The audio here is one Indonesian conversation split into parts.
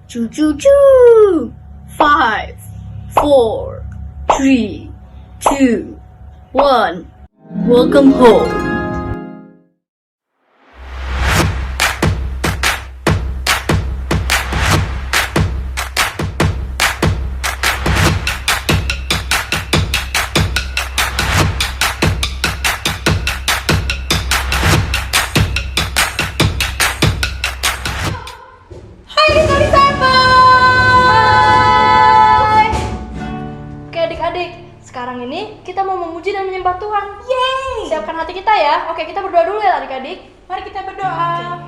Choo choo choo. 5, 4, 3, 2, 1. Welcome home. Sekarang ini kita mau memuji dan menyembah Tuhan. Yeay! Siapkan hati kita ya. Oke, kita berdoa dulu ya adik-adik. Mari kita berdoa.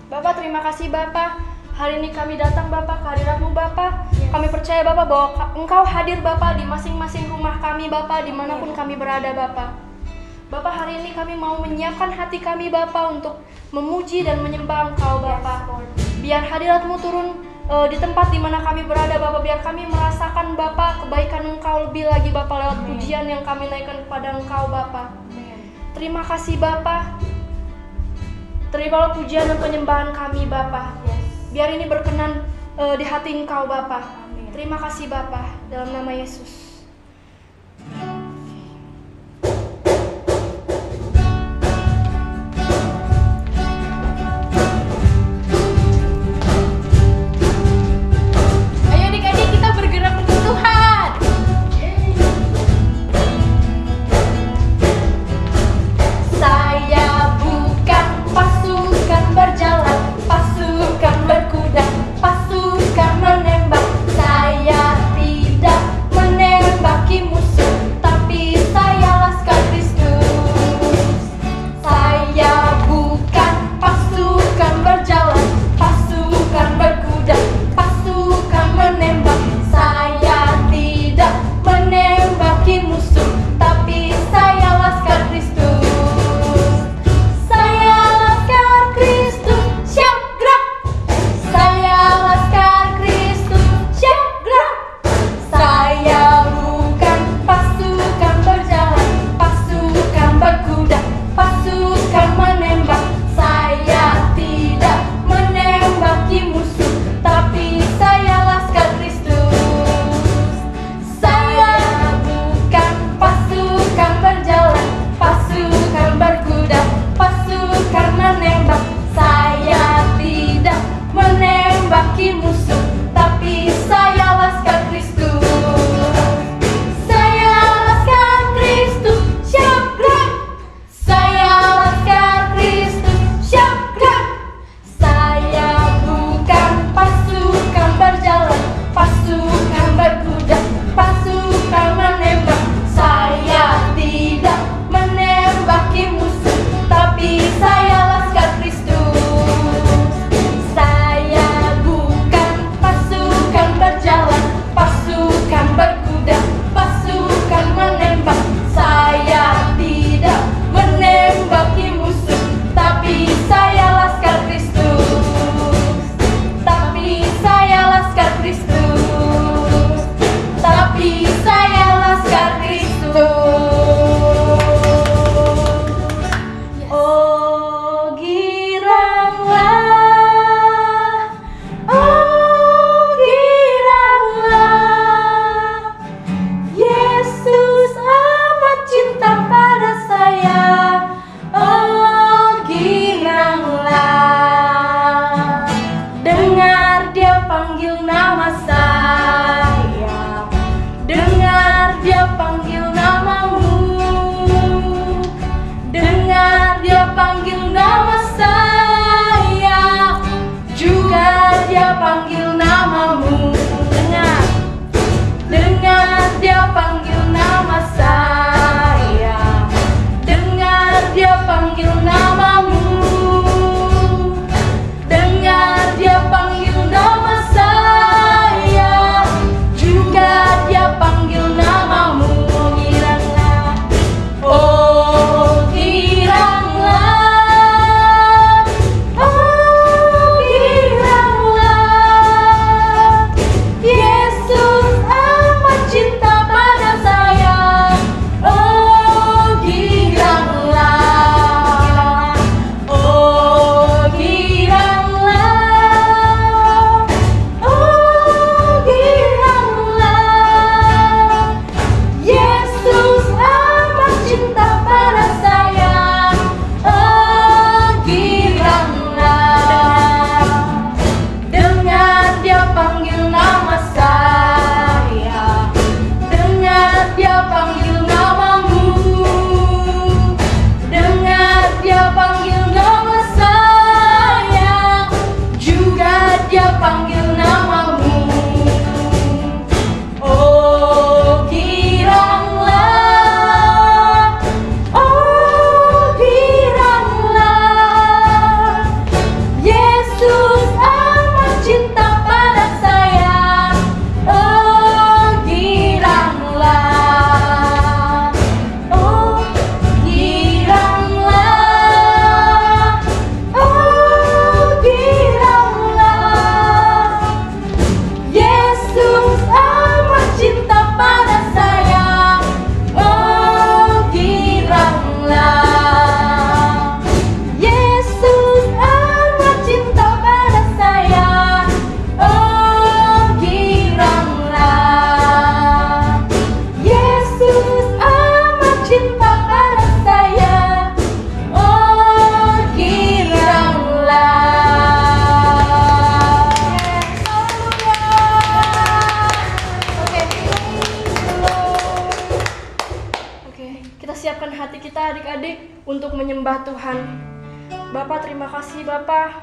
Bapak, terima kasih Bapak. Hari ini kami datang Bapak ke hadirat-Mu Bapak. Kami percaya Bapak bahwa Engkau hadir Bapak di masing-masing rumah kami Bapak, dimanapun kami berada Bapak. Bapak, hari ini kami mau menyiapkan hati kami Bapak untuk memuji dan menyembah Engkau Bapak. Biar hadirat-Mu turun di tempat di mana kami berada Bapak, biar kami merasakan Bapak kebaikan Engkau lebih lagi Bapak lewat pujian yang kami naikkan kepada Engkau Bapak. Terima kasih Bapak. Terimalah pujian dan penyembahan kami Bapak. Biar ini berkenan di hati Engkau Bapak. Terima kasih Bapak, dalam nama Yesus. menyembah Tuhan. Bapa, terima kasih Bapa.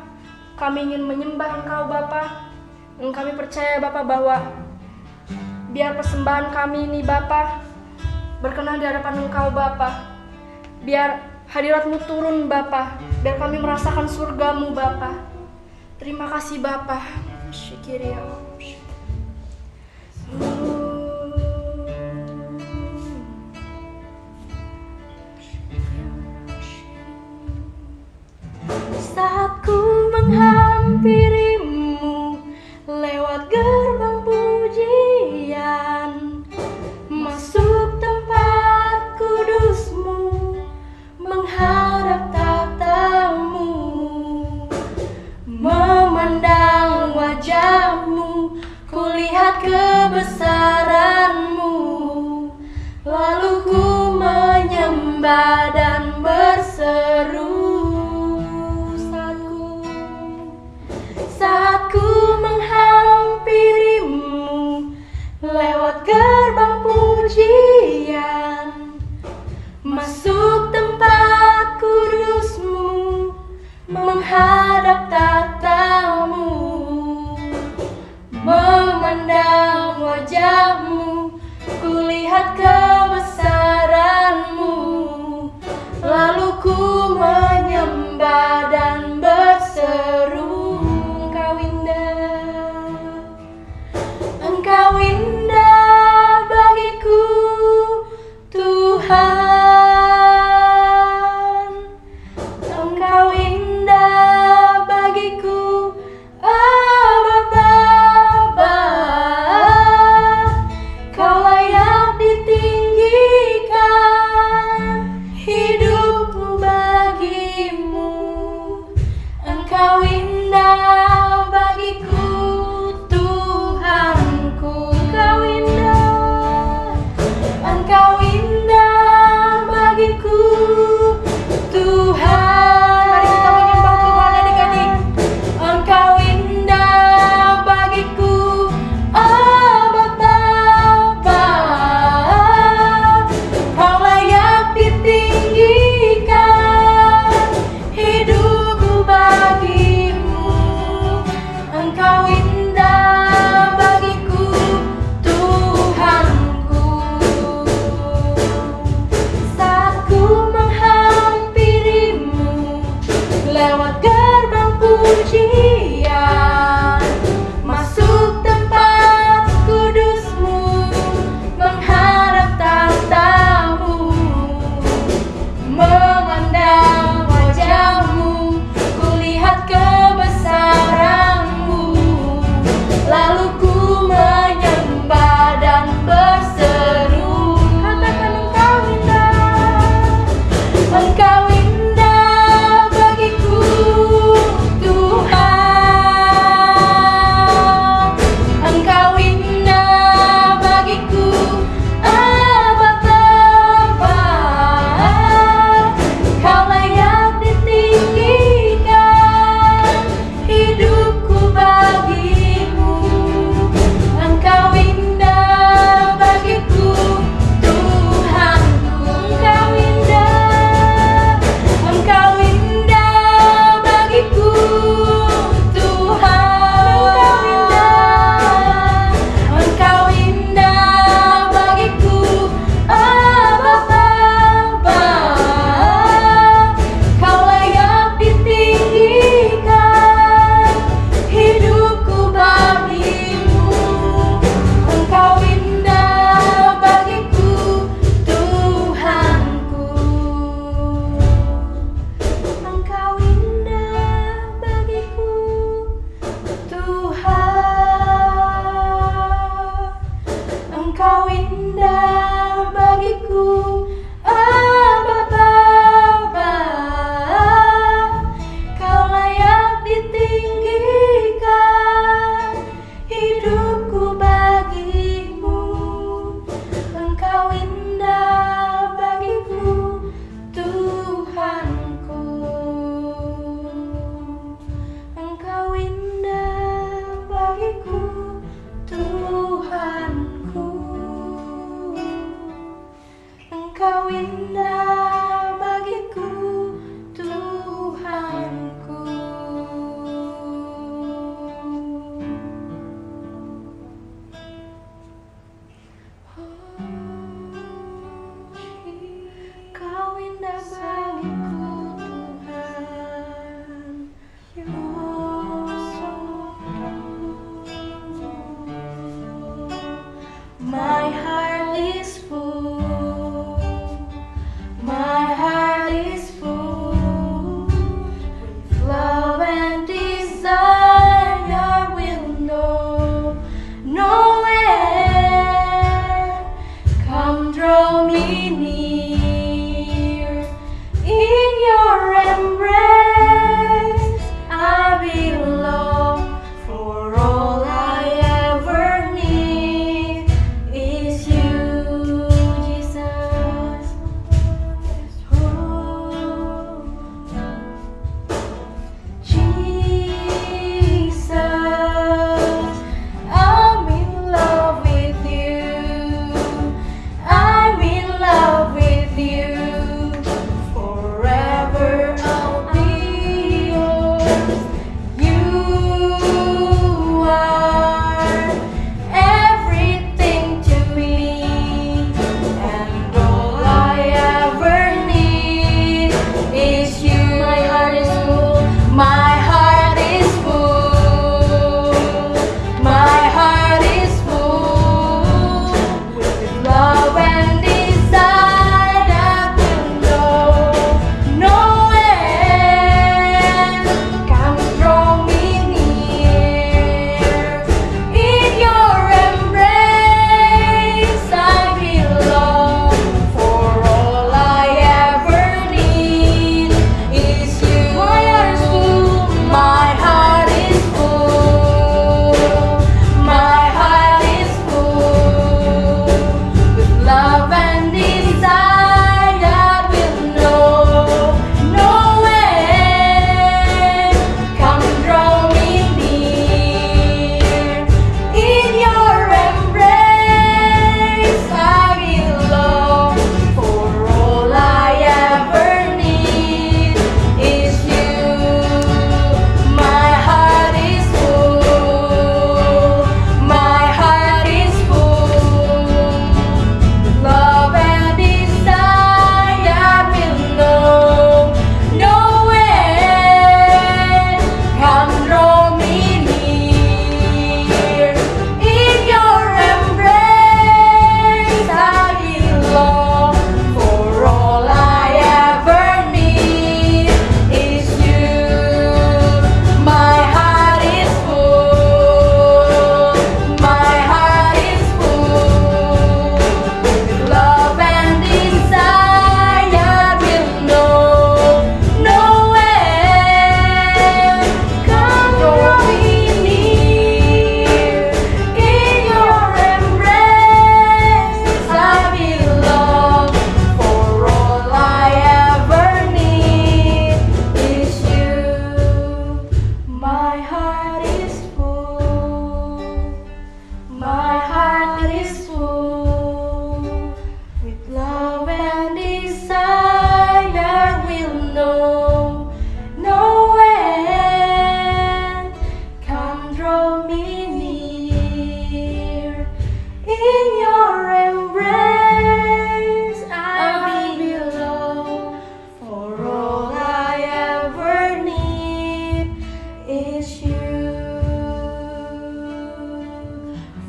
Kami ingin menyembah Engkau Bapa. Dan kami percaya Bapa bahwa biar persembahan kami ini Bapa berkenan di hadapan Engkau Bapa. Biar hadirat-Mu turun Bapa. Biar kami merasakan surga-Mu Bapa. Terima kasih Bapa. Syukuri ya Allah. Saat ku menghampirimu lewat gerbang pujian, masuk tempat kudusmu, menghadap tahtamu, memandang wajahmu,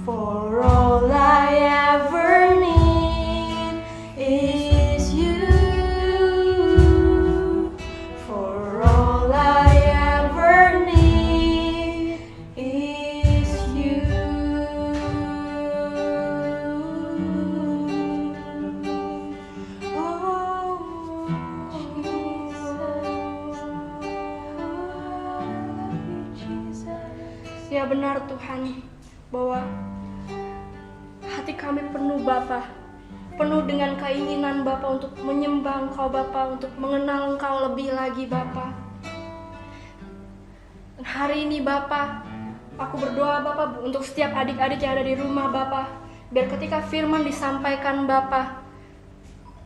For all I ever need is you. For all I ever need is you. Oh, Jesus. Ya benar Tuhan, bahwa hati kami penuh Bapa, penuh dengan keinginan Bapa untuk menyembah Engkau Bapa, untuk mengenal Engkau lebih lagi Bapa. Dan hari ini Bapa, aku berdoa Bapa untuk setiap adik-adik yang ada di rumah Bapa, biar ketika firman disampaikan Bapa,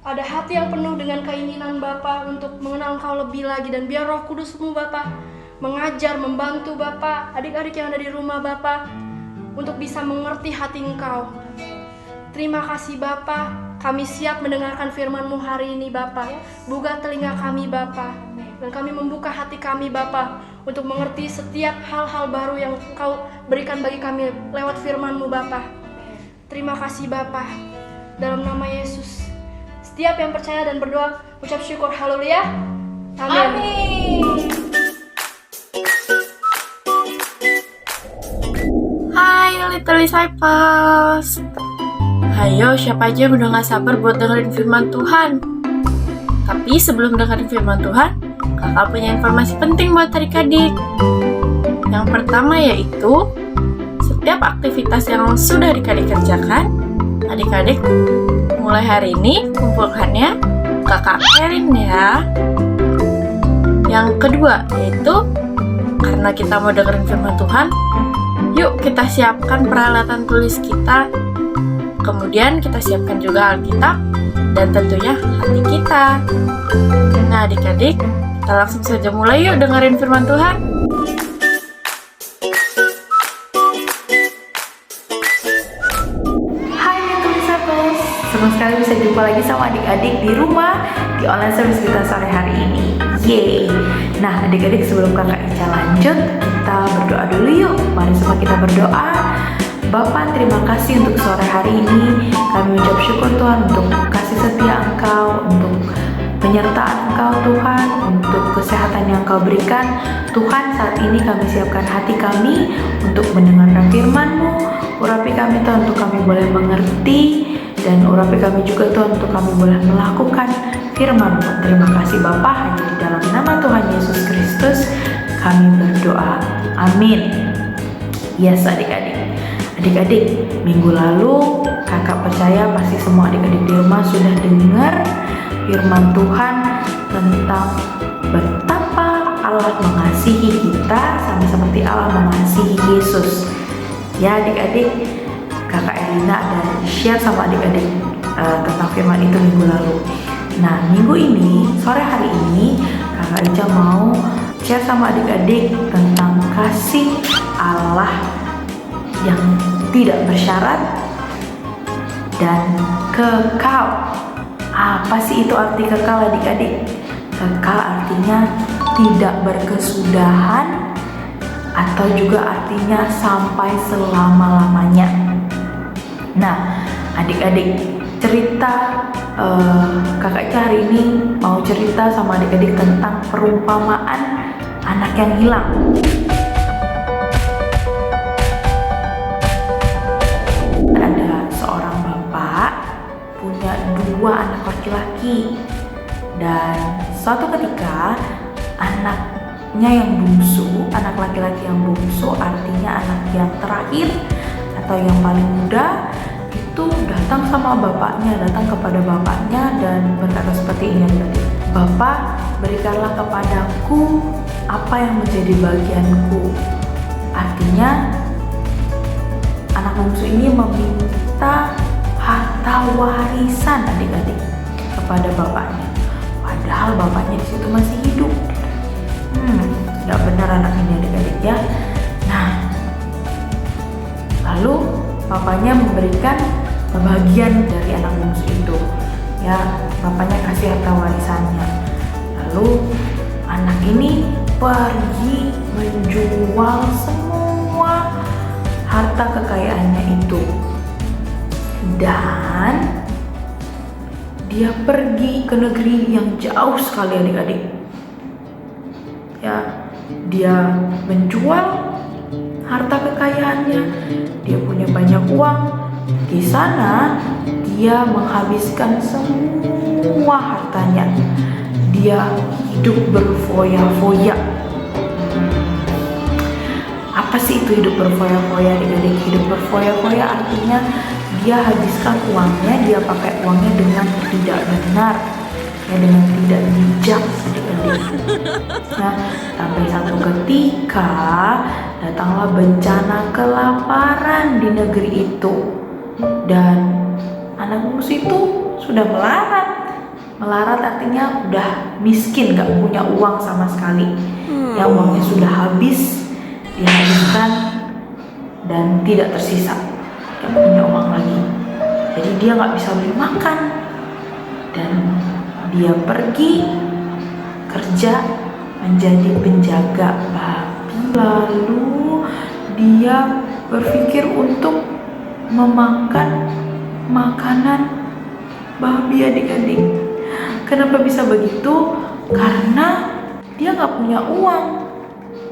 ada hati yang penuh dengan keinginan Bapa untuk mengenal Engkau lebih lagi, dan biar Roh Kudus-Mu Bapa mengajar, membantu Bapa, adik-adik yang ada di rumah Bapa untuk bisa mengerti hati Engkau. Terima kasih Bapa, kami siap mendengarkan firman-Mu hari ini Bapa. Buka telinga kami Bapa, dan kami membuka hati kami Bapa untuk mengerti setiap hal-hal baru yang Engkau berikan bagi kami lewat firman-Mu Bapa. Terima kasih Bapa, dalam nama Yesus. Setiap yang percaya dan berdoa ucap syukur, haleluya. Amin. Hai Little Disciples. Hayo, siapa aja yang udah gak sabar buat dengerin firman Tuhan. Tapi sebelum dengerin firman Tuhan, kakak punya informasi penting buat adik-adik. Yang pertama yaitu, setiap aktivitas yang sudah adik-adik kerjakan, adik-adik mulai hari ini kumpulkannya kakak Erin ya. Yang kedua yaitu, karena kita mau dengerin firman Tuhan, yuk kita siapkan peralatan tulis kita. Kemudian kita siapkan juga Alkitab dan tentunya hati kita. Nah adik-adik, kita langsung saja mulai yuk dengerin firman Tuhan. Hai Little Disciples, senang sekali bisa jumpa lagi sama adik-adik di rumah di online service kita sore hari ini. Yeay. Nah adik-adik, sebelum kakak Ica lanjut, kita berdoa dulu yuk. Mari semua kita berdoa. Bapak, terima kasih untuk sore hari ini. Kami ucap syukur Tuhan untuk kasih setia Engkau, untuk penyertaan Engkau Tuhan, untuk kesehatan yang Engkau berikan. Tuhan, saat ini kami siapkan hati kami untuk mendengarkan firman-Mu. Urapi kami Tuhan untuk kami boleh mengerti, dan urapi kami juga Tuhan untuk kami boleh melakukan firman-Mu. Terima kasih Bapa, hanya di dalam nama Tuhan Yesus Kristus kami berdoa. Amin. Yes adik-adik. Adik-adik, minggu lalu kakak percaya pasti semua adik-adik di rumah sudah dengar firman Tuhan tentang betapa Allah mengasihi kita sama seperti Allah mengasihi Yesus. Ya adik-adik, kakak Elina ada share sama adik-adik tentang firman itu minggu lalu. Nah minggu ini, sore hari ini kakak Ica mau share sama adik-adik tentang kasih Allah yang tidak bersyarat dan kekal. Apa sih itu arti kekal adik-adik? Kekal artinya tidak berkesudahan, atau juga artinya sampai selama-lamanya. Nah adik-adik, cerita kakak Ica hari ini mau cerita sama adik-adik tentang perumpamaan anak yang hilang. Ada seorang bapak punya 2 anak laki-laki, dan suatu ketika anaknya yang bungsu, anak laki-laki yang bungsu artinya anak yang terakhir atau yang paling muda, itu datang sama bapaknya, datang kepada bapaknya dan berkata seperti ini, Bapak, berikanlah kepadaku apa yang menjadi bagianku. Artinya anak bungsu ini meminta harta warisan adik-adik kepada bapaknya, padahal bapaknya di situ masih hidup. Nggak benar anak ini adik-adik ya. Nah, lalu bapaknya memberikan bagian dari anak bungsu itu. Ya, bapaknya kasih harta warisannya. Lalu anak ini pergi menjual semua harta kekayaannya itu. Dan dia pergi ke negeri yang jauh sekali adik-adik. Ya, dia menjual harta kekayaannya. Dia punya banyak uang. Di sana dia menghabiskan semua hartanya. Dia hidup berfoya-foya. Apa sih itu hidup berfoya-foya adik-adik? Hidup berfoya-foya artinya dia habiskan uangnya, dia pakai uangnya dengan tidak benar, ya, dengan tidak bijak adik-adik. Nah, sampai satu ketika datanglah bencana kelaparan di negeri itu, dan anak bungsu itu sudah melarat. Melarat artinya udah miskin, gak punya uang sama sekali. Ya, uangnya sudah habis, dihabiskan dan tidak tersisa, gak punya uang lagi. Jadi dia gak bisa beli makan, dan dia pergi kerja menjadi penjaga babi. Lalu dia berpikir untuk memakan makanan babi adik-adik. Kenapa bisa begitu? Karena dia gak punya uang.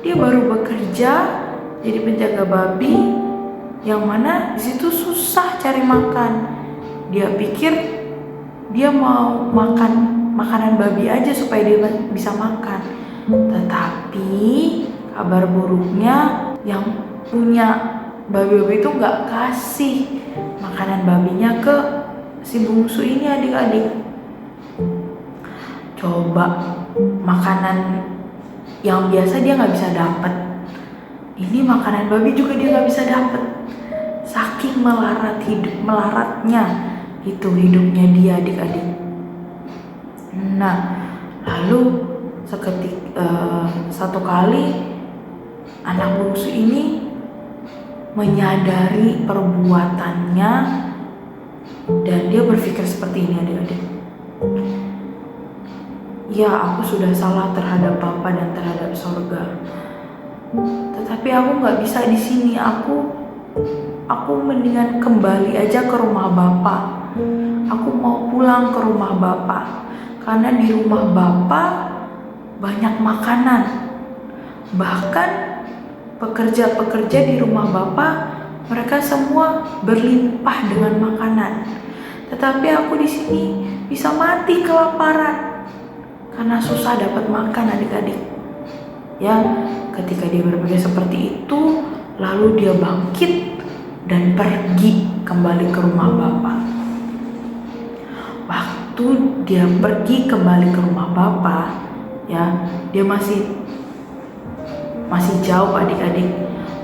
Dia baru bekerja jadi penjaga babi, yang mana disitu susah cari makan. Dia pikir dia mau makan makanan babi aja supaya dia bisa makan. Tetapi kabar buruknya, yang punya babi-babi itu gak kasih makanan babinya ke si bungsu ini adik-adik. Coba, makanan yang biasa dia gak bisa dapat, ini makanan babi juga dia gak bisa dapat. Saking melaratnya itu hidupnya dia adik-adik. Nah, lalu satu kali anak bungsu ini menyadari perbuatannya, dan dia berpikir seperti ini adik-adik. Ya, aku sudah salah terhadap Bapa dan terhadap sorga. Tetapi aku nggak bisa di sini. Aku mendingan kembali aja ke rumah Bapa. Aku mau pulang ke rumah Bapa, karena di rumah Bapa banyak makanan. Bahkan pekerja-pekerja di rumah Bapa, mereka semua berlimpah dengan makanan. Tetapi aku di sini bisa mati kelaparan karena susah dapat makan adik-adik. Ya, ketika dia berpikir seperti itu, lalu dia bangkit dan pergi kembali ke rumah Bapa. Waktu dia pergi kembali ke rumah Bapa, ya, dia masih jauh adik-adik.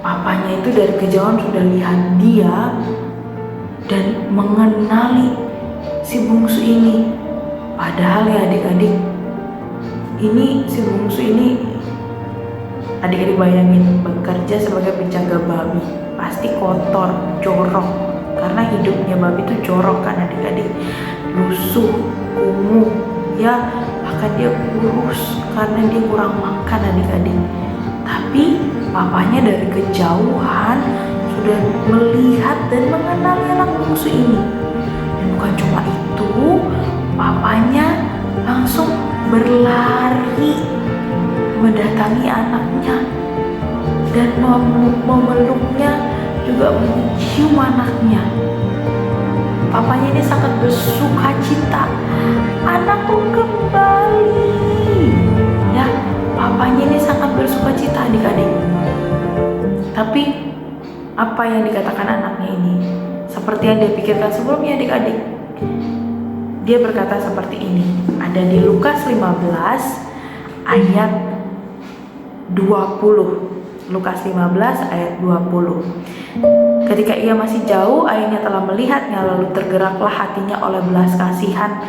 Papanya itu dari kejauhan sudah lihat dia dan mengenali si bungsu ini. Padahal ya adik-adik, ini si bungsu ini, adik-adik bayangin, bekerja sebagai penjaga babi, pasti kotor, jorok, karena hidupnya babi itu jorok kan adik-adik, lusuh, kumuh, ya, bahkan dia kurus karena dia kurang makan adik-adik. Tapi papanya dari kejauhan sudah melihat dan mengenali anak bungsu ini. Dan bukan cuma itu, papanya langsung berlari mendatangi anaknya dan memeluknya, juga mencium anaknya. Papanya ini sangat bersuka cita, anakku kembali. Ya, papanya ini sangat bersuka cita adik-adik. Tapi apa yang dikatakan anaknya ini seperti yang dia pikirkan sebelumnya adik-adik. Dia berkata seperti ini, ada di Lukas 15 ayat 20. Lukas 15 ayat 20. Ketika ia masih jauh, ayahnya telah melihatnya, lalu tergeraklah hatinya oleh belas kasihan.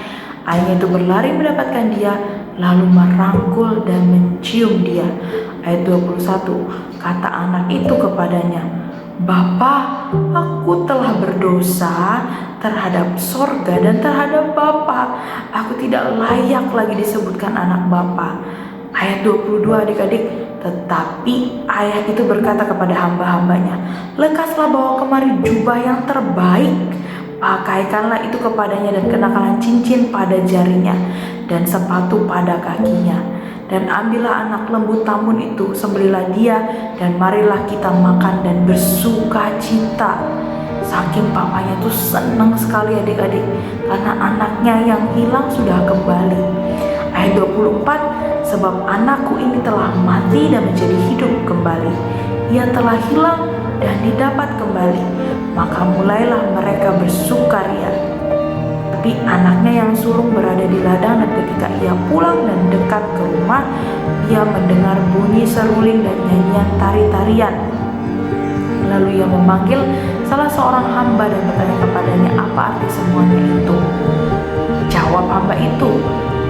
Ayahnya itu berlari mendapatkan dia, lalu merangkul dan mencium dia. Ayat 21, kata anak itu kepadanya, Bapa, aku telah berdosa terhadap sorga dan terhadap Bapa. Aku tidak layak lagi disebutkan anak Bapa. Ayat 22 adik-adik, tetapi ayah itu berkata kepada hamba-hambanya, lekaslah bawa kemari jubah yang terbaik, Pakaikanlah itu kepadanya dan kenakanlah cincin pada jarinya dan sepatu pada kakinya. Dan ambillah anak lembu tambun itu, sembelilah dia, dan marilah kita makan dan bersuka cita. Saking papanya tuh senang sekali adik-adik, karena anaknya yang hilang sudah kembali. Ayat 24, sebab anakku ini telah mati dan menjadi hidup kembali. Ia telah hilang dan didapat kembali. Maka mulailah mereka bersukaria. Tapi anaknya yang sulung berada di ladang, dan ketika ia pulang dan dekat ke rumah, ia mendengar bunyi seruling dan nyanyian tari-tarian. Lalu ia memanggil salah seorang hamba dan bertanya kepadanya, apa arti semuanya itu? Jawab hamba itu,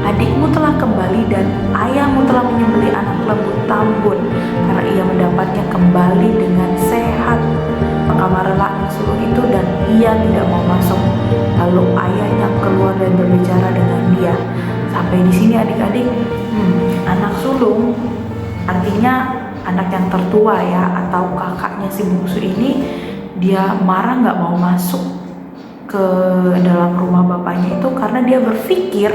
adikmu telah kembali dan ayahmu telah menyembelih anak lembu tambun, karena ia mendapatnya kembali dengan sehat. Maka marahlah anak sulung itu dan ia tidak mau masuk. Lalu ayahnya keluar dan berbicara dengan dia. Sampai di sini adik-adik, anak sulung artinya anak yang tertua ya, atau kakaknya si bungsu ini, dia marah nggak mau masuk ke dalam rumah bapaknya itu karena dia berpikir,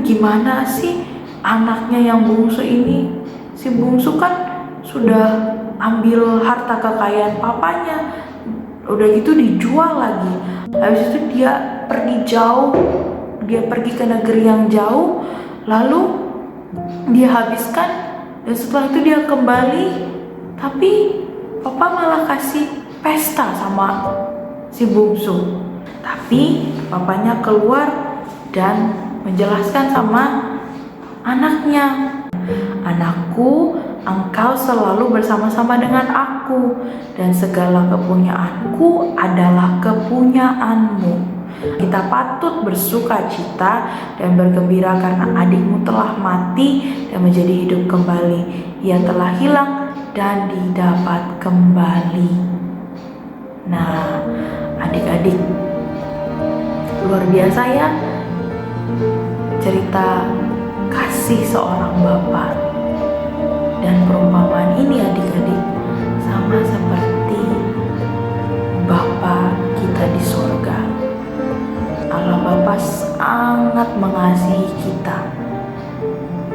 gimana sih anaknya yang bungsu ini, si bungsu kan sudah ambil harta kekayaan papanya, udah gitu dijual lagi. Habis itu dia pergi jauh, dia pergi ke negeri yang jauh, lalu dia habiskan, dan setelah itu dia kembali, tapi papa malah kasih pesta sama si bungsu. Tapi papanya keluar dan menjelaskan sama anaknya, anakku, engkau selalu bersama-sama dengan aku, dan segala kepunyaanku adalah kepunyaanmu. Kita patut bersuka cita dan bergembira karena adikmu telah mati dan menjadi hidup kembali. Ia telah hilang dan didapat kembali. Nah, adik-adik, luar biasa ya cerita kasih seorang bapa. Dan perumpamaan ini adik-adik sama seperti Bapa kita di sorga. Allah Bapa sangat mengasihi kita.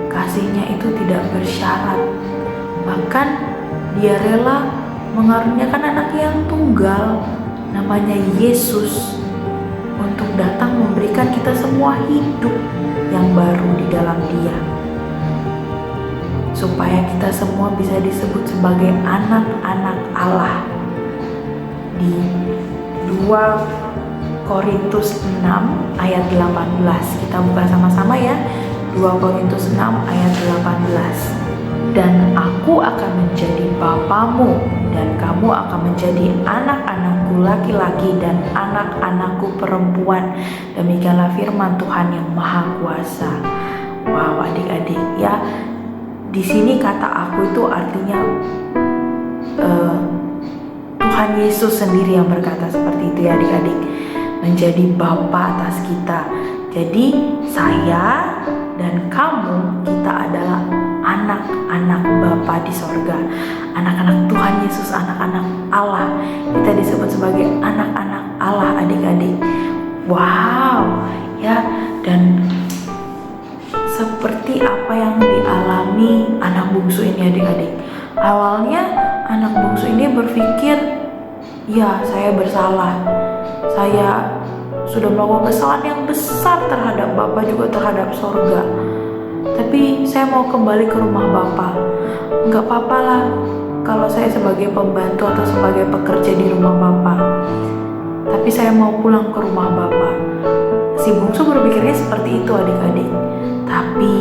Kasihnya itu tidak bersyarat. Bahkan dia rela mengaruniakan anak yang tunggal, namanya Yesus, untuk datang memberikan kita semua hidup yang baru di dalam Dia, supaya kita semua bisa disebut sebagai anak-anak Allah. Di 2 Korintus 6 ayat 18, kita buka sama-sama ya. 2 Korintus 6 ayat 18. Dan aku akan menjadi bapamu, dan kamu akan menjadi anak-anakku laki-laki dan anak-anakku perempuan. Demikianlah firman Tuhan yang Maha Kuasa. Wow, adik-adik ya, di sini kata aku itu artinya Tuhan Yesus sendiri yang berkata seperti itu ya adik-adik, menjadi Bapa atas kita. Jadi saya dan kamu, kita adalah anak-anak Bapa di sorga, anak-anak Tuhan Yesus, anak-anak Allah. Kita disebut sebagai anak-anak Allah adik-adik. Wow ya, dan seperti apa yang dialami anak bungsu ini adik-adik. Awalnya anak bungsu ini berpikir, ya saya bersalah, saya sudah melakukan kesalahan yang besar terhadap Bapa juga terhadap sorga. Tapi saya mau kembali ke rumah Bapa. Enggak apa-apa lah kalau saya sebagai pembantu atau sebagai pekerja di rumah Bapa, tapi saya mau pulang ke rumah Bapa. Si bungsu berpikirnya seperti itu adik-adik. Tapi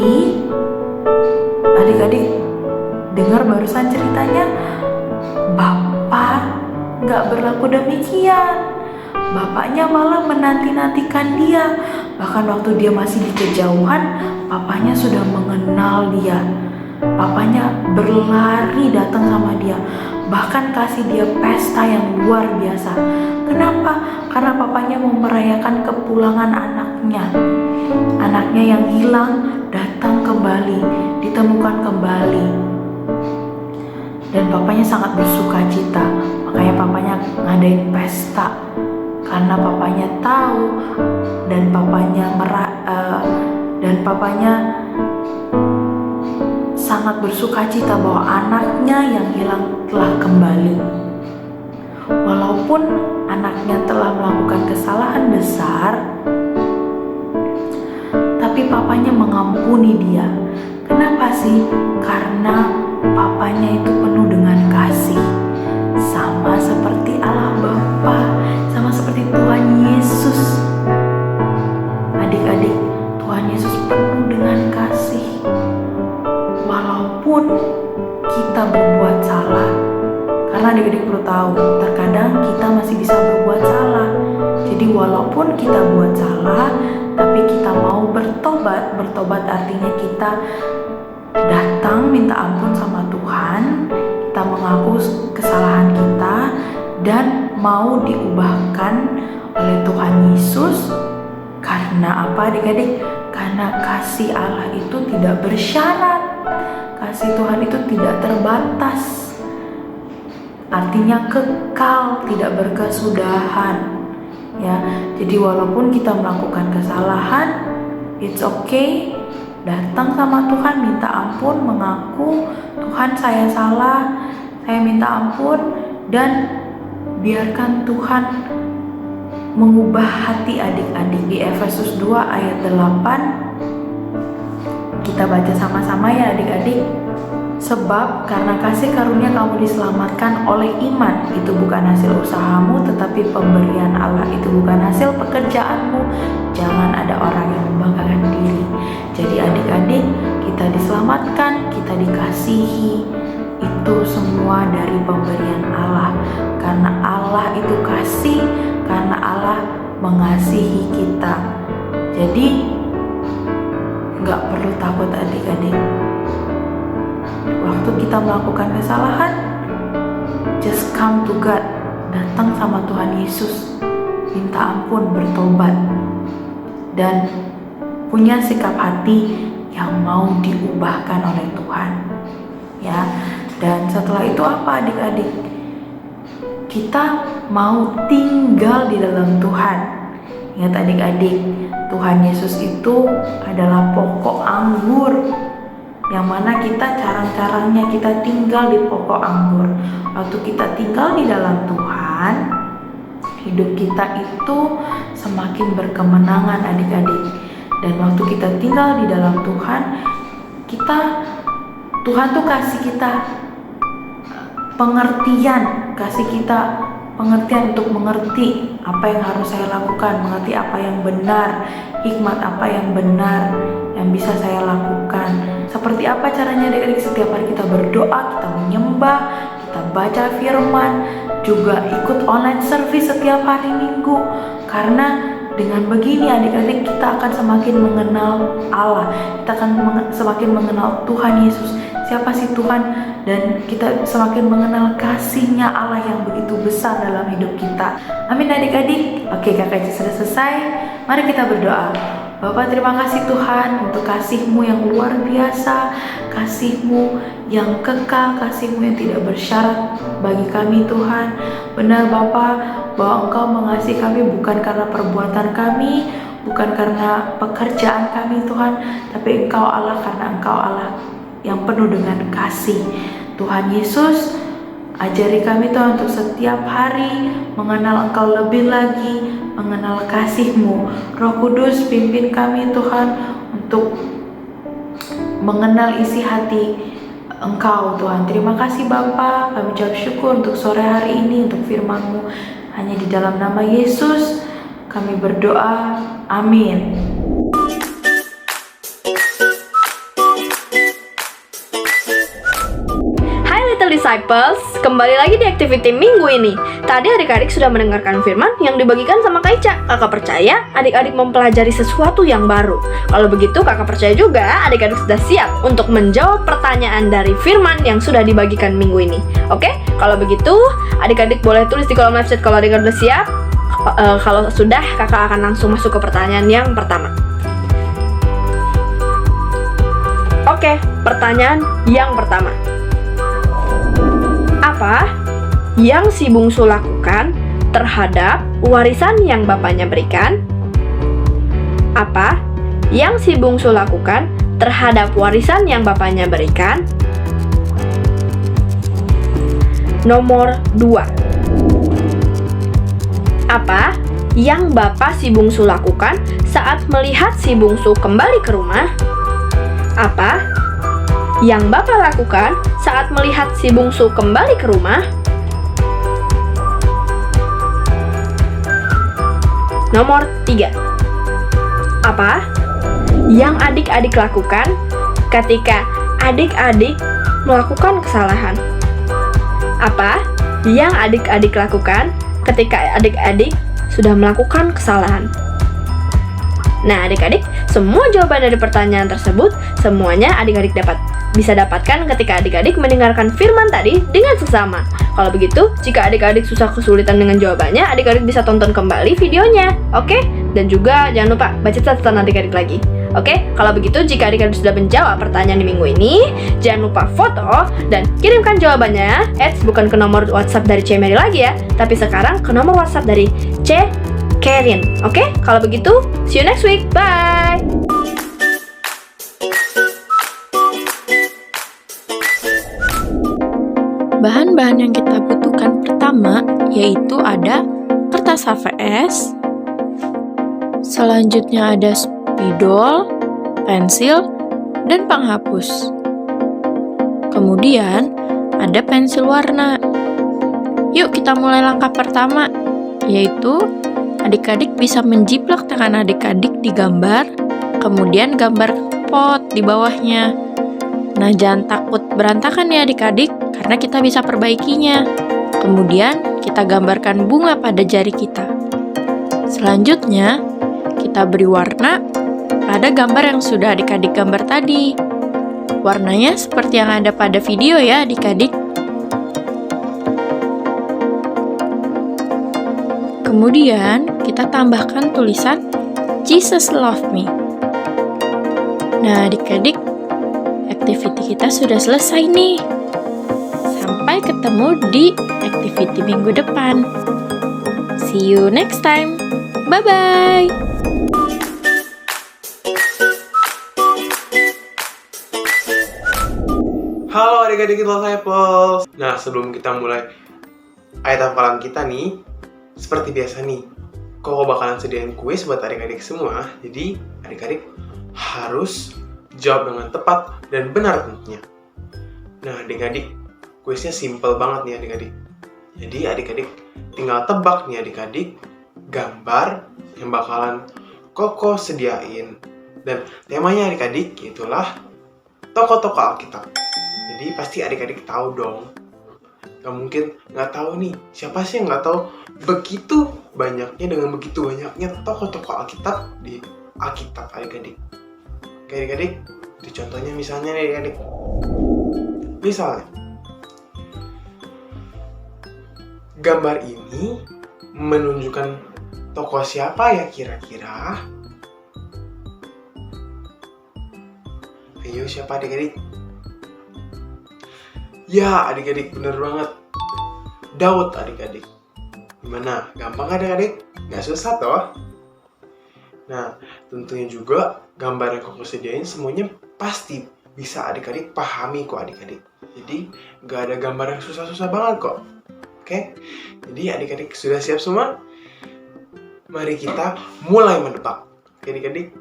adik-adik dengar barusan ceritanya, Bapa gak berlaku demikian. Bapaknya malah menanti-nantikan dia. Bahkan waktu dia masih di kejauhan, papanya sudah mengenal dia. Papanya berlari datang sama dia, bahkan kasih dia pesta yang luar biasa. Kenapa? Karena papanya mau merayakan kepulangan anaknya. Anaknya yang hilang datang kembali, ditemukan kembali. Dan papanya sangat bersuka cita. Makanya papanya papanya ngadain pesta karena papanya tahu dan papanya sangat bersukacita bahwa anaknya yang hilang telah kembali. Walaupun anaknya telah melakukan kesalahan besar, tapi papanya mengampuni dia. Kenapa sih? Karena papanya itu penuh dengan kasih. Sama seperti Allah Bapa, sama seperti Tuhan Yesus. Adik-adik, Tuhan Yesus penuh dengan kasih. Walaupun kita berbuat salah, karena adik-adik perlu tahu, terkadang kita masih bisa berbuat salah. Jadi walaupun kita buat salah, tapi kita mau bertobat. Bertobat artinya kita datang minta ampun sama Tuhan, kita mengaku kesalahan kita dan mau diubahkan oleh Tuhan Yesus. Karena apa adik-adik? Karena kasih Allah itu tidak bersyarat. Kasih Tuhan itu tidak terbatas. Artinya kekal, tidak berkesudahan. Ya, jadi walaupun kita melakukan kesalahan, it's okay. Datang sama Tuhan, minta ampun, mengaku, Tuhan saya salah, saya minta ampun, dan biarkan Tuhan mengubah hati adik-adik. Di Efesus 2 ayat 8 kita baca sama-sama ya adik-adik. Sebab karena kasih karunia kamu diselamatkan oleh iman. Itu bukan hasil usahamu, tetapi pemberian Allah. Itu bukan hasil pekerjaanmu. Jangan ada orang yang membanggakan diri. Jadi adik-adik, kita diselamatkan, kita dikasihi. Itu semua dari pemberian Allah. Karena Allah itu kasih, karena Allah mengasihi kita. Jadi gak perlu takut adik-adik. Waktu kita melakukan kesalahan, just come to God. Datang sama Tuhan Yesus, minta ampun, bertobat, dan punya sikap hati yang mau diubahkan oleh Tuhan. Ya, dan setelah itu apa adik-adik? Kita mau tinggal di dalam Tuhan. Ingat adik-adik, Tuhan Yesus itu adalah pokok anggur, yang mana kita carang-carangnya kita tinggal di pokok anggur. Waktu kita tinggal di dalam Tuhan, hidup kita itu semakin berkemenangan adik-adik. Dan waktu kita tinggal di dalam Tuhan, Tuhan tuh kasih kita pengertian, kasih kita pengertian untuk mengerti apa yang harus saya lakukan, mengerti apa yang benar, hikmat apa yang benar yang bisa saya lakukan. Seperti apa caranya adik-adik? Setiap hari kita berdoa, kita menyembah, kita baca firman, juga ikut online service setiap hari Minggu. Karena dengan begini adik-adik kita akan semakin mengenal Allah, kita akan semakin mengenal Tuhan Yesus. Siapa sih Tuhan? Dan kita semakin mengenal kasih-Nya Allah yang begitu besar dalam hidup kita. Amin adik-adik. Oke, kakak sudah selesai. Mari kita berdoa. Bapak, terima kasih Tuhan untuk kasih-Mu yang luar biasa, kasih-Mu yang kekal, kasih-Mu yang tidak bersyarat bagi kami Tuhan. Benar Bapak, bahwa Engkau mengasihi kami bukan karena perbuatan kami, bukan karena pekerjaan kami Tuhan, tapi Engkau Allah karena Engkau Allah yang penuh dengan kasih. Tuhan Yesus, ajari kami Tuhan untuk setiap hari mengenal Engkau lebih lagi, mengenal kasih-Mu. Roh Kudus, pimpin kami Tuhan untuk mengenal isi hati Engkau Tuhan. Terima kasih Bapa, kami ucap syukur untuk sore hari ini, untuk firman-Mu. Hanya di dalam nama Yesus kami berdoa, amin. Disciples, kembali lagi di activity minggu ini. Tadi adik-adik sudah mendengarkan firman yang dibagikan sama Kak Ica. Kakak percaya adik-adik mempelajari sesuatu yang baru. Kalau begitu kakak percaya juga adik-adik sudah siap untuk menjawab pertanyaan dari firman yang sudah dibagikan minggu ini. Oke, kalau begitu adik-adik boleh tulis di kolom live chat kalau adik-adik sudah siap. Kalau sudah, kakak akan langsung masuk ke pertanyaan yang pertama. Oke, pertanyaan yang pertama. Apa yang si bungsu lakukan terhadap warisan yang bapaknya berikan? Apa yang si bungsu lakukan terhadap warisan yang bapaknya berikan? Nomor 2. Apa yang bapak si bungsu lakukan saat melihat si bungsu kembali ke rumah? Apa yang bapak lakukan saat melihat si bungsu kembali ke rumah? Nomor 3. Apa yang adik-adik lakukan ketika adik-adik melakukan kesalahan? Apa yang adik-adik lakukan ketika adik-adik sudah melakukan kesalahan? Nah, adik-adik, semua jawaban dari pertanyaan tersebut semuanya adik-adik bisa dapatkan ketika adik-adik mendengarkan firman tadi dengan seksama. Kalau begitu, jika adik-adik susah kesulitan dengan jawabannya, adik-adik bisa tonton kembali videonya, oke? Dan juga jangan lupa baca catatan adik-adik lagi. Oke, kalau begitu jika adik-adik sudah menjawab pertanyaan di minggu ini, jangan lupa foto dan kirimkan jawabannya. Bukan ke nomor WhatsApp dari C Mary lagi ya, tapi sekarang ke nomor WhatsApp dari C Karin. Oke, kalau begitu see you next week. Bye. Bahan-bahan yang kita butuhkan pertama yaitu ada kertas HVS, selanjutnya ada spidol, pensil, dan penghapus. Kemudian ada pensil warna. Yuk kita mulai langkah pertama, yaitu adik-adik bisa menjiplak tangan adik-adik di gambar, kemudian gambar pot di bawahnya. Nah, jangan takut berantakan ya adik-adik, karena kita bisa perbaikinya. Kemudian kita gambarkan bunga pada jari kita. Selanjutnya, kita beri warna pada gambar yang sudah adik-adik gambar tadi. Warnanya seperti yang ada pada video ya adik-adik. Kemudian kita tambahkan tulisan Jesus Love Me. Nah adik-adik, activity kita sudah selesai nih. Sampai ketemu di activity minggu depan. See you next time. Bye-bye. Halo adik-adik Little Disciples. Nah, sebelum kita mulai ayat hafalan kita nih, seperti biasa nih, Koko bakalan sediain kuis buat adik-adik semua. Jadi, adik-adik harus jawab dengan tepat dan benar tentunya. Nah, adik-adik, kuisnya simple banget nih adik-adik. Jadi, adik-adik tinggal tebak nih adik-adik gambar yang bakalan Koko sediain. Dan temanya adik-adik itulah tokoh-tokoh Alkitab. Jadi, pasti adik-adik tahu dong. Gak mungkin nggak tahu nih, siapa sih yang nggak tahu begitu banyaknya dengan begitu banyaknya tokoh-tokoh Alkitab di Alkitab adik-adik. Oke adik-adik, di contohnya misalnya nih adik-adik. Misalnya, gambar ini menunjukkan tokoh siapa ya kira-kira? Ayo siapa adik-adik? Ya adik-adik, bener banget. Daud adik-adik. Gimana? Gampang adik-adik? Nggak susah toh? Nah, tentunya juga gambar yang Koko sediain semuanya pasti bisa adik-adik pahami kok adik-adik. Jadi, nggak ada gambar yang susah-susah banget kok. Oke? Jadi adik-adik sudah siap semua? Mari kita mulai menebak. Oke adik-adik?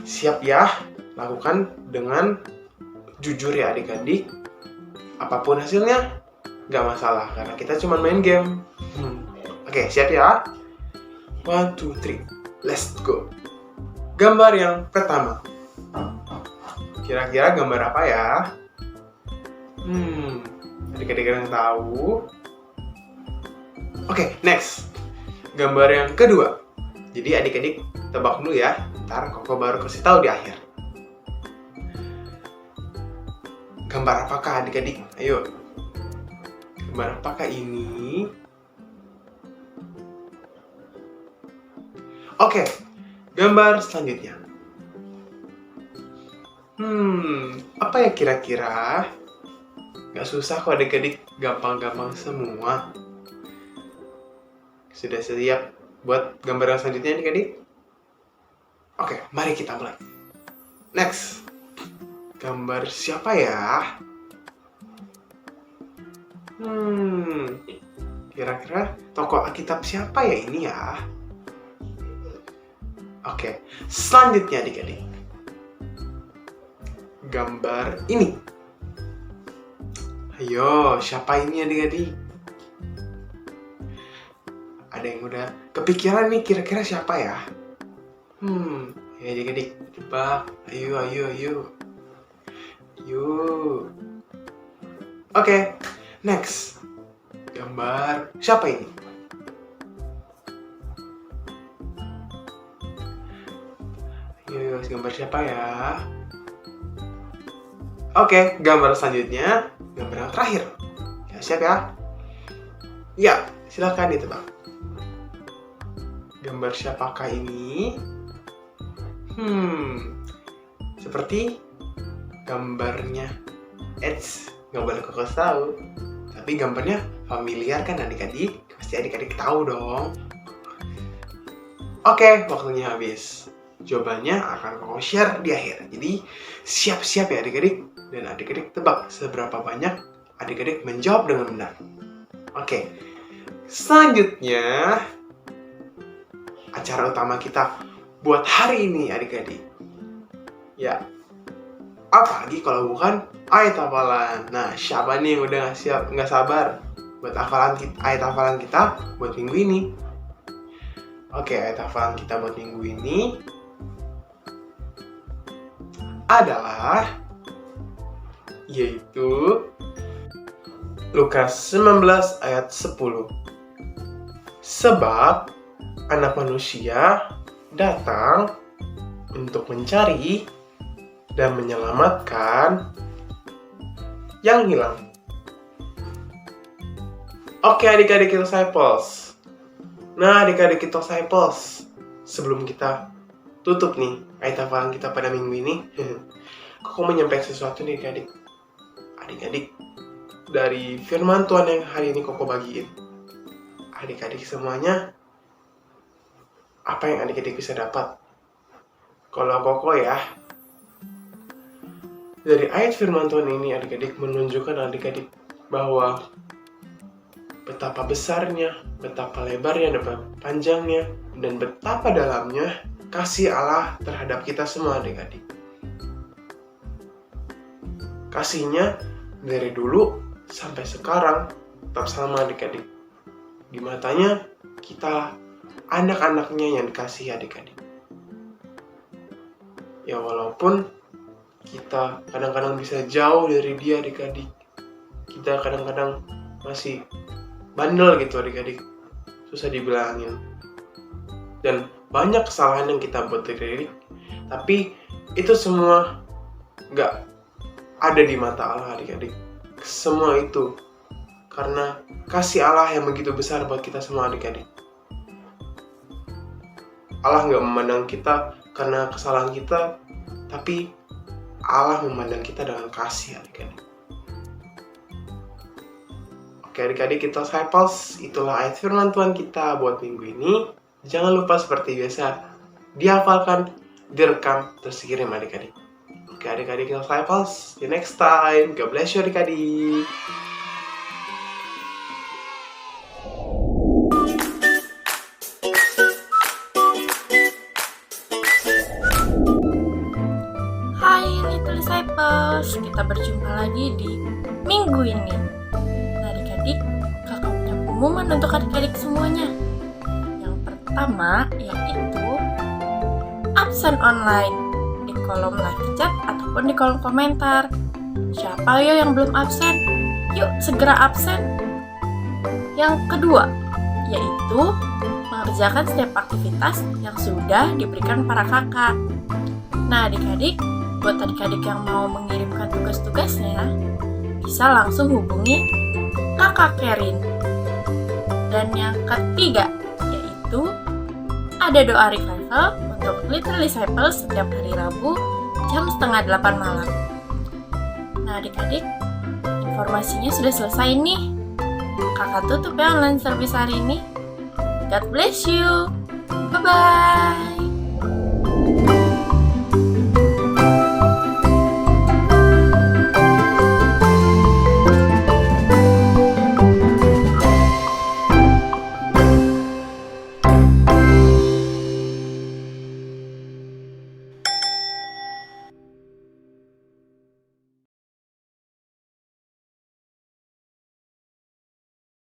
Siap ya? Lakukan dengan jujur ya adik-adik. Apapun hasilnya, nggak masalah, karena kita cuma main game. Oke, siap ya? 1, 2, 3, let's go. Gambar yang pertama. Kira-kira gambar apa ya? Adik-adik yang tahu. Oke, next. Gambar yang kedua. Jadi adik-adik tebak dulu ya. Ntar Koko baru kasih tahu di akhir. Gambar apakah adik-adik? Ayo. Gambar apakah ini? Oke, gambar selanjutnya. Apa ya kira-kira? Gak susah kok adik-adik. gampang-gampang semua. Sudah siap buat gambar yang selanjutnya adik-adik? Oke, mari kita mulai. Next, gambar siapa ya? Kira-kira tokoh Alkitab siapa ya ini ya? Oke, selanjutnya adik-adik. Gambar ini. Ayo, siapa ini adik-adik? Ada yang udah kepikiran nih kira-kira siapa ya? Ya adik-adik, tebak. Ayo. Oke, next. Gambar siapa ini? Ayo, gambar siapa ya? Oke, gambar selanjutnya, gambar yang terakhir. Ya, siap ya? Ya, silakan ditebak. Gambar siapakah ini? Seperti gambarnya nggak boleh kokos tahu. Tapi gambarnya familiar kan adik-adik? Pasti adik-adik tahu dong. Oke, waktunya habis. Jawabannya akan Koko share di akhir. Jadi siap-siap ya adik-adik. Dan adik-adik tebak seberapa banyak adik-adik menjawab dengan benar. Oke, selanjutnya acara utama kita buat hari ini adik-adik. Ya, apalagi kalau bukan ayat hafalan. Nah, siapa nih yang udah nggak sabar buat ayat hafalan kita buat minggu ini? Oke, ayat hafalan kita buat minggu ini adalah yaitu Lukas 19 ayat 10. Sebab Anak Manusia datang untuk mencari dan menyelamatkan yang hilang. Oke adik-adik disciples. Nah adik-adik disciples, sebelum kita tutup nih ayat hafalan kita pada minggu ini, Koko menyampaikan sesuatu nih adik-adik. Adik-adik, dari firman Tuhan yang hari ini Koko bagiin, adik-adik semuanya, apa yang adik-adik bisa dapat? Kalau Koko ya, dari ayat firman Tuhan ini adik-adik menunjukkan adik-adik bahwa betapa besarnya, betapa lebarnya, betapa panjangnya, dan betapa dalamnya kasih Allah terhadap kita semua adik-adik. Kasihnya dari dulu sampai sekarang tetap sama adik-adik. Di matanya kita anak-anaknya yang dikasihi adik-adik. Ya walaupun kita kadang-kadang bisa jauh dari dia adik-adik. Kita kadang-kadang masih bandel gitu adik-adik. Susah dibilangin. Dan banyak kesalahan yang kita buat adik-adik. Tapi itu semua gak ada di mata Allah adik-adik. Semua itu karena kasih Allah yang begitu besar buat kita semua adik-adik. Allah gak memandang kita karena kesalahan kita, tapi Allah memandang kita dengan kasih adik-adik. Oke adik-adik kita disciples, itulah ayat firman Tuhan kita buat minggu ini. Jangan lupa seperti biasa, dihafalkan, direkam, terus kirim adik-adik. Oke adik-adik kita disciples, see you next time. God bless you adik-adik. Hai Little Disciples, kita berjumpa lagi di minggu ini. Nah adik-adik, kakak punya pengumuman untuk adik-adik semuanya. Yang pertama yaitu absen online di kolom live chat ataupun di kolom komentar. Siapa yang belum absen? Yuk segera absen. Yang kedua yaitu mengerjakan setiap aktivitas yang sudah diberikan para kakak. Nah adik-adik, buat adik-adik yang mau mengirimkan tugas-tugasnya, bisa langsung hubungi kakak Kerin. Dan yang ketiga yaitu ada doa revival untuk Little Disciples setiap hari Rabu jam 7:30 malam. Nah adik-adik, informasinya sudah selesai nih. Kakak tutup ya online service hari ini. God bless you. Bye-bye.